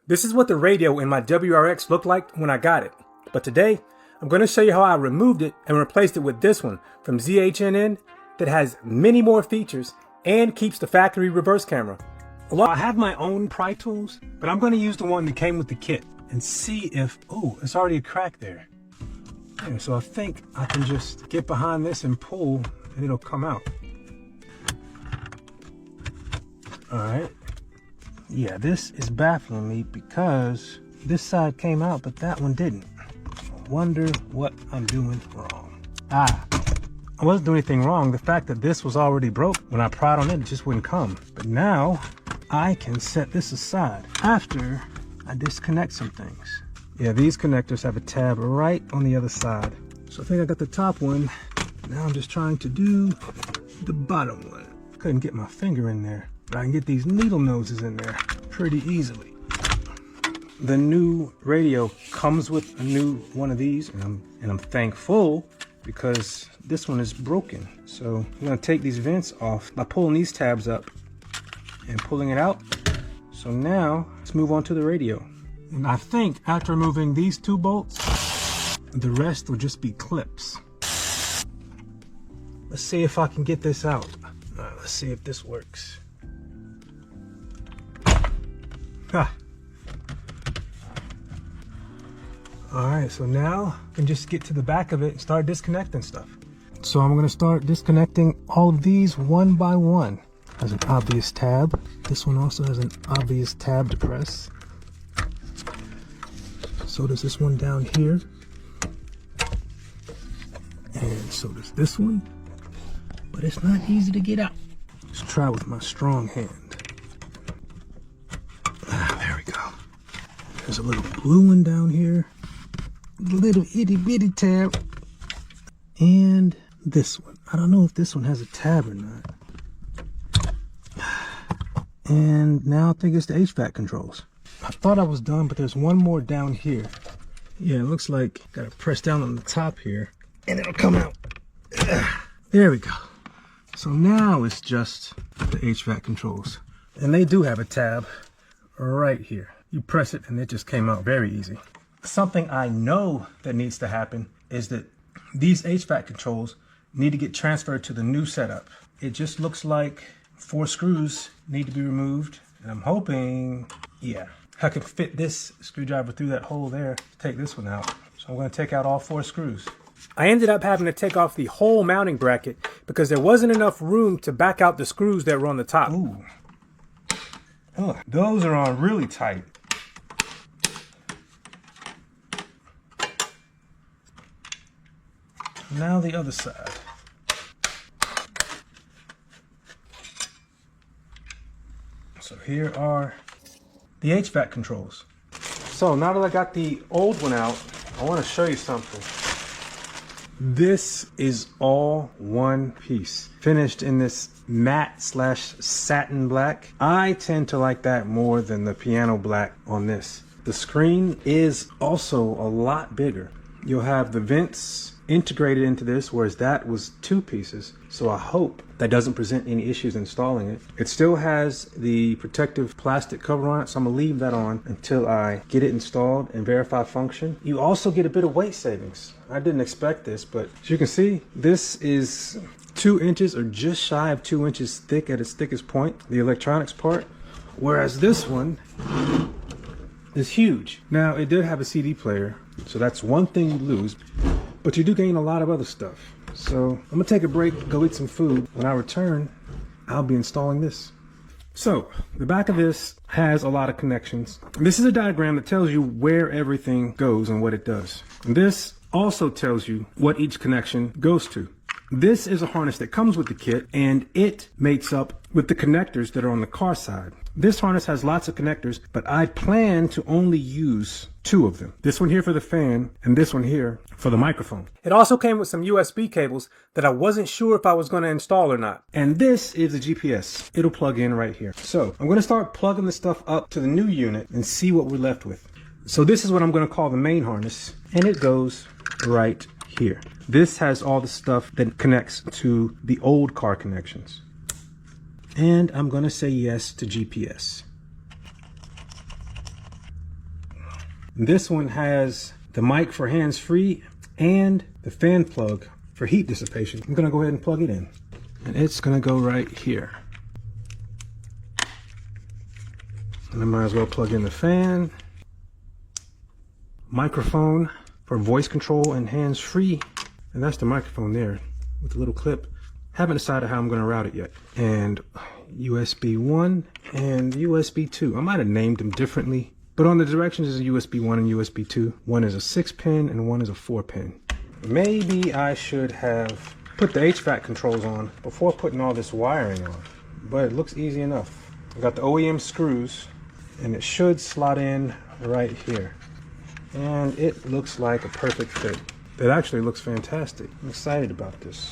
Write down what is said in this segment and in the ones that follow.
This is what the radio in my WRX looked like when I got it. But today, I'm going to show you how I removed it and replaced it with this one from ZHNN that has many more features and keeps the factory reverse camera. Well, I have my own pry tools, but I'm going to use the one that came with the kit and see if, oh, it's already a crack there. Yeah, so I think I can just get behind this and pull and it'll come out. All right. Yeah, this is baffling me because this side came out, but that one didn't. I wonder what I'm doing wrong. I wasn't doing anything wrong. The fact that this was already broke, when I pried on it, it just wouldn't come. But now I can set this aside after I disconnect some things. Yeah, these connectors have a tab right on the other side. So I think I got the top one. Now I'm just trying to do the bottom one. Couldn't get my finger in there, but I can get these needle noses in there pretty easily. The new radio comes with a new one of these, and I'm thankful because this one is broken. So I'm gonna take these vents off by pulling these tabs up and pulling it out. So now let's move on to the radio. And I think after removing these two bolts, the rest will just be clips. Let's see if I can get this out. Let's see if this works. Ah. All right, so now I can just get to the back of it and start disconnecting stuff. So I'm gonna start disconnecting all of these one by one. Has an obvious tab. This one also has an obvious tab to press. So does this one down here. And so does this one. But it's not easy to get out. Let's try with my strong hand. There we go. There's a little blue one down here. A little itty bitty tab. And this one. I don't know if this one has a tab or not. And now I think it's the HVAC controls. I thought I was done, but there's one more down here. Yeah, it looks like gotta press down on the top here and it'll come out. There we go. So now it's just the HVAC controls. And they do have a tab right here. You press it and it just came out very easy. Something I know that needs to happen is that these HVAC controls need to get transferred to the new setup. It just looks like 4 screws need to be removed. And I'm hoping, yeah, I can fit this screwdriver through that hole there to take this one out. So I'm going to take out all 4 screws. I ended up having to take off the whole mounting bracket because there wasn't enough room to back out the screws that were on the top. Ooh. Oh, those are on really tight. Now the other side. So here are the HVAC controls. So now that I got the old one out, I want to show you something. This is all one piece, finished in this matte / satin black. I tend to like that more than the piano black on this. The screen is also a lot bigger. You'll have the vents integrated into this, whereas that was 2 pieces. So I hope that doesn't present any issues installing it. It still has the protective plastic cover on it, so I'm gonna leave that on until I get it installed and verify function. You also get a bit of weight savings. I didn't expect this, but as you can see, this is 2 inches or just shy of 2 inches thick at its thickest point, the electronics part, whereas this one is huge. Now, it did have a CD player, so that's one thing you lose, but you do gain a lot of other stuff. So I'm gonna take a break, go eat some food. When I return, I'll be installing this. So the back of this has a lot of connections. This is a diagram that tells you where everything goes and what it does. And this also tells you what each connection goes to. This is a harness that comes with the kit, and it mates up with the connectors that are on the car side. This harness has lots of connectors, but I plan to only use 2 of them. This one here for the fan, and this one here for the microphone. It also came with some USB cables that I wasn't sure if I was going to install or not. And this is a GPS. It'll plug in right here. So I'm going to start plugging the stuff up to the new unit and see what we're left with. So this is what I'm going to call the main harness, and it goes right here. This has all the stuff that connects to the old car connections. And I'm going to say yes to GPS. This one has the mic for hands-free and the fan plug for heat dissipation. I'm gonna go ahead and plug it in. And it's gonna go right here. And I might as well plug in the fan. Microphone for voice control and hands-free. And that's the microphone there with the little clip. Haven't decided how I'm gonna route it yet. And USB 1 and USB 2. I might have named them differently, but on the directions is a USB 1 and USB 2. One is a 6-pin and one is a 4-pin. Maybe I should have put the HVAC controls on before putting all this wiring on, but it looks easy enough. I got the OEM screws and it should slot in right here. And it looks like a perfect fit. It actually looks fantastic. I'm excited about this.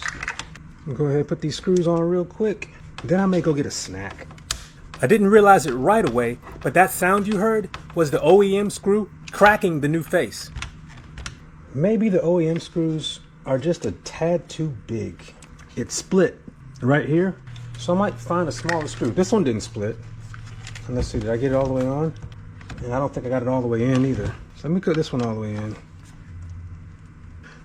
I'll go ahead and put these screws on real quick. Then I may go get a snack. I didn't realize it right away, but that sound you heard was the OEM screw cracking the new face. Maybe the OEM screws are just a tad too big. It split right here, so I might find a smaller screw. This one didn't split. And let's see, did I get it all the way on? And I don't think I got it all the way in either. So let me put this one all the way in.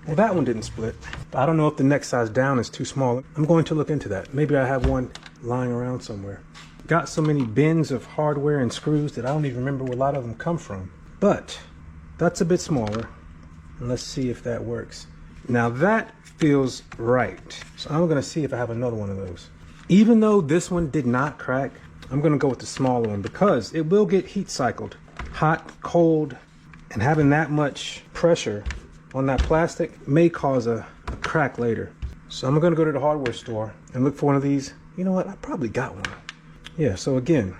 Well, that one didn't split. I don't know if the next size down is too small. I'm going to look into that. Maybe I have one lying around somewhere. Got so many bins of hardware and screws that I don't even remember where a lot of them come from. But that's a bit smaller. And let's see if that works. Now that feels right. So I'm gonna see if I have another one of those. Even though this one did not crack, I'm gonna go with the smaller one because it will get heat cycled. Hot, cold, and having that much pressure on that plastic may cause a crack later. So I'm gonna go to the hardware store and look for one of these. You know what, I probably got one. Yeah, so again,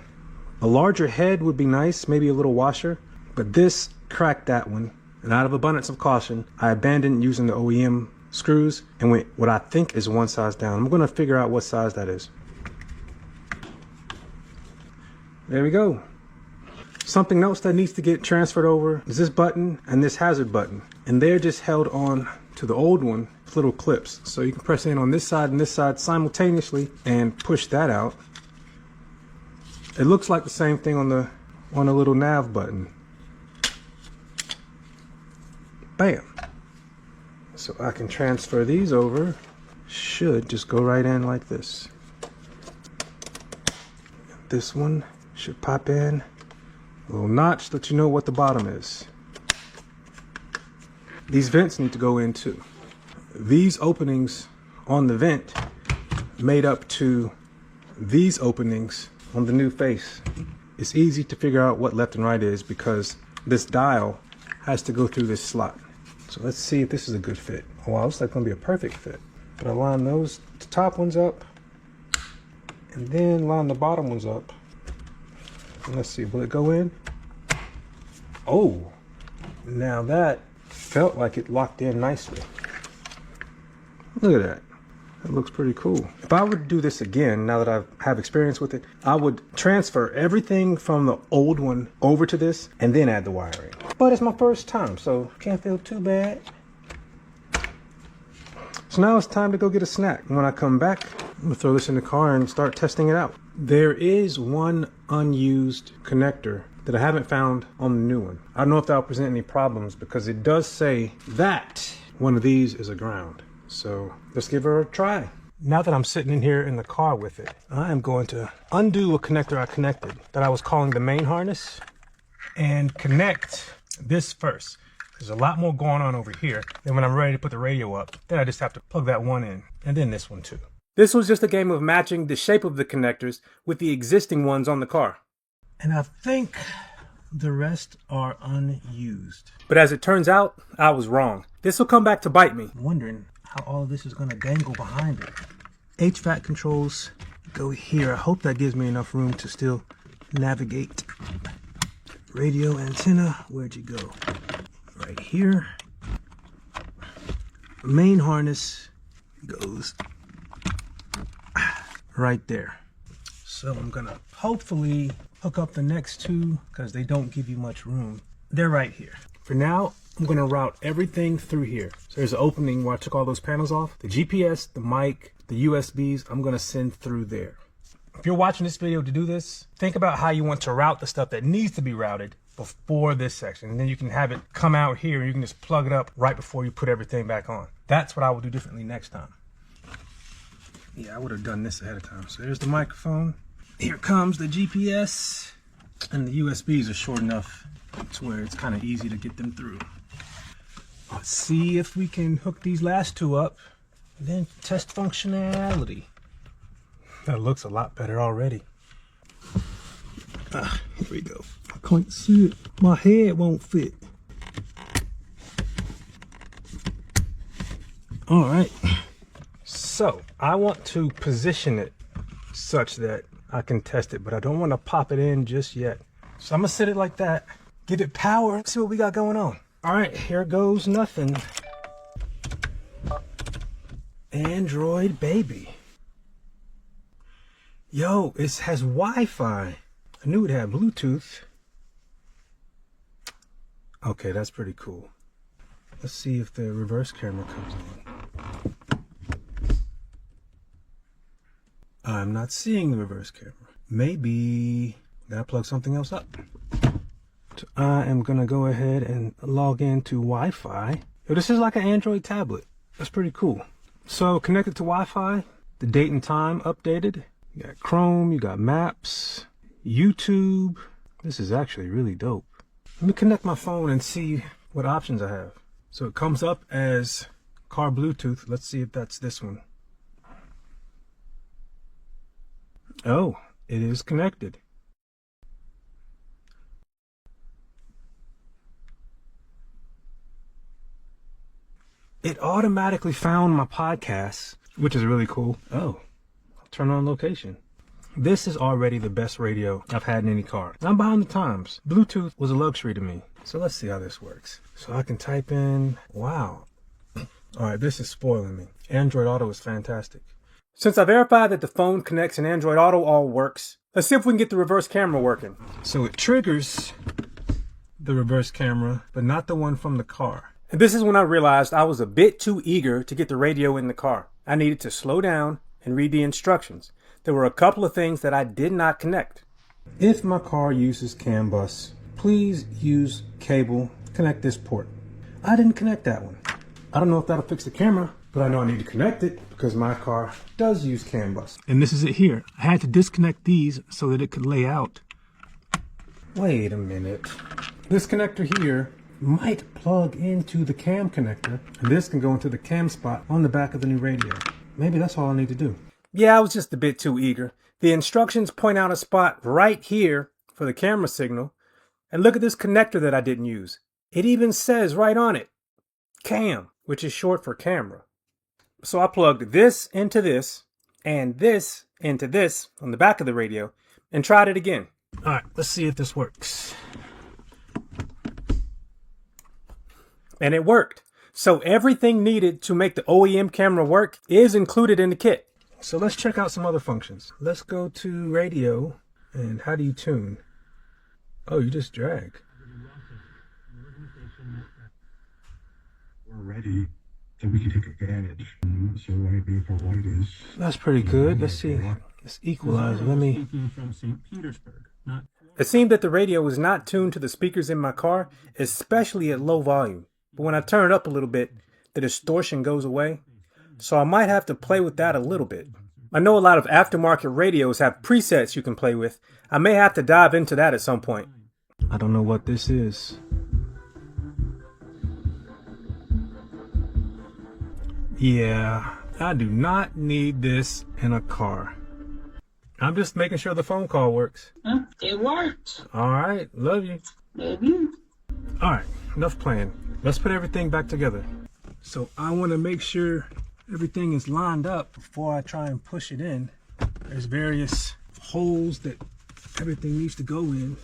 a larger head would be nice, maybe a little washer, but this cracked that one. And out of abundance of caution, I abandoned using the OEM screws and went what I think is one size down. I'm gonna figure out what size that is. There we go. Something else that needs to get transferred over is this button and this hazard button. And they're just held on to the old one with little clips. So you can press in on this side and this side simultaneously and push that out. It looks like the same thing on the little nav button. Bam. So I can transfer these over. Should just go right in like this. This one should pop in. A little notch, let you know what the bottom is. These vents need to go in too. These openings on the vent made up to these openings on the new face. It's easy to figure out what left and right is because this dial has to go through this slot. So let's see if this is a good fit. Oh, wow, looks like it's gonna be a perfect fit. But I line those the top ones up and then line the bottom ones up. And let's see, will it go in? Oh, now that felt like it locked in nicely. Look at that. That looks pretty cool. If I were to do this again, now that I have experience with it, I would transfer everything from the old one over to this and then add the wiring. But it's my first time, so can't feel too bad. So now it's time to go get a snack. And when I come back, I'm gonna throw this in the car and start testing it out. There is one unused connector that I haven't found on the new one. I don't know if that'll present any problems because it does say that one of these is a ground. So let's give her a try. Now that I'm sitting in here in the car with it, I am going to undo a connector I connected that I was calling the main harness and connect this first. There's a lot more going on over here. Then when I'm ready to put the radio up, then I just have to plug that one in and then this one too. This was just a game of matching the shape of the connectors with the existing ones on the car. And I think the rest are unused. But as it turns out, I was wrong. This will come back to bite me. I'm wondering how all of this is gonna dangle behind it. HVAC controls go here. I hope that gives me enough room to still navigate. Radio antenna, where'd you go? Right here. Main harness goes right there. So I'm gonna hopefully hook up the next two because they don't give you much room. They're right here. For now, I'm gonna route everything through here. So there's an opening where I took all those panels off. The GPS, the mic, the USBs, I'm gonna send through there. If you're watching this video to do this, think about how you want to route the stuff that needs to be routed before this section, and then you can have it come out here and you can just plug it up right before you put everything back on. That's what I will do differently next time. Yeah, I would have done this ahead of time. So there's the microphone. Here comes the GPS, and the USBs are short enough to where it's kind of easy to get them through. Let's see if we can hook these last two up and then test functionality. That looks a lot better already. Here we go. I can't see it. My head won't fit. All right. So I want to position it such that I can test it, but I don't want to pop it in just yet. So I'm gonna set it like that, give it power, see what we got going on. All right, here goes nothing. Android baby. Yo, it has Wi-Fi. I knew it had Bluetooth. Okay, that's pretty cool. Let's see if the reverse camera comes on. I'm not seeing the reverse camera. Maybe gotta plug something else up. So I am gonna go ahead and log into Wi-Fi. Yo, this is like an Android tablet. That's pretty cool. So connected to Wi-Fi, the date and time updated. You got Chrome, you got Maps, YouTube. This is actually really dope. Let me connect my phone and see what options I have. So it comes up as car Bluetooth. Let's see if that's this one. Oh, it is connected. It automatically found my podcasts, which is really cool. Oh, I'll turn on location. This is already the best radio I've had in any car. I'm behind the times. Bluetooth was a luxury to me. So let's see how this works. So I can type in, wow. All right, this is spoiling me. Android Auto is fantastic. Since I verified that the phone connects and Android Auto all works, let's see if we can get the reverse camera working. So it triggers the reverse camera, but not the one from the car. And this is when I realized I was a bit too eager to get the radio in the car. I needed to slow down and read the instructions. There were a couple of things that I did not connect. If my car uses CANBUS, please use cable, connect this port. I didn't connect that one. I don't know if that'll fix the camera, but I know I need to connect it because my car does use CANBUS. And this is it here. I had to disconnect these so that it could lay out. Wait a minute. This connector here might plug into the cam connector, and this can go into the cam spot on the back of the new radio. Maybe that's all I need to do. Yeah, I was just a bit too eager. The instructions point out a spot right here for the camera signal, and look at this connector that I didn't use. It even says right on it, cam, which is short for camera. So I plugged this into this, and this into this on the back of the radio, and tried it again. All right, let's see if this works. And it worked. So everything needed to make the OEM camera work is included in the kit. So let's check out some other functions. Let's go to radio, and how do you tune? Oh, you just drag. We're ready, so we can take advantage. So maybe for what it is. That's pretty good. Let's see. Let's equalize. Let me. From St. Petersburg. It seemed that the radio was not tuned to the speakers in my car, especially at low volume. But when I turn it up a little bit, the distortion goes away. So I might have to play with that a little bit. I know a lot of aftermarket radios have presets you can play with. I may have to dive into that at some point. I don't know what this is. Yeah, I do not need this in a car. I'm just making sure the phone call works. It worked. All right, love you. Love you. All right, enough playing. Let's put everything back together. So I want to make sure everything is lined up before I try and push it in. There's various holes that everything needs to go in.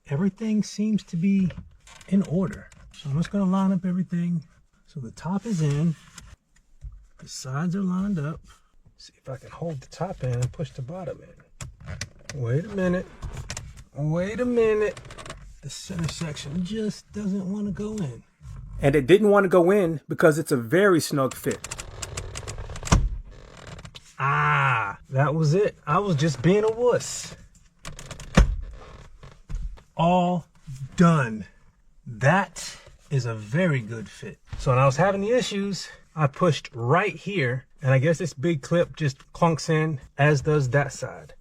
Everything seems to be in order. So I'm just going to line up everything. So the top is in. The sides are lined up. See if I can hold the top in and push the bottom in. Wait a minute. Wait a minute. The center section just doesn't want to go in. And it didn't want to go in because it's a very snug fit. Ah, that was it. I was just being a wuss. All done. That is a very good fit. So when I was having the issues, I pushed right here, and I guess this big clip just clunks in, as does that side.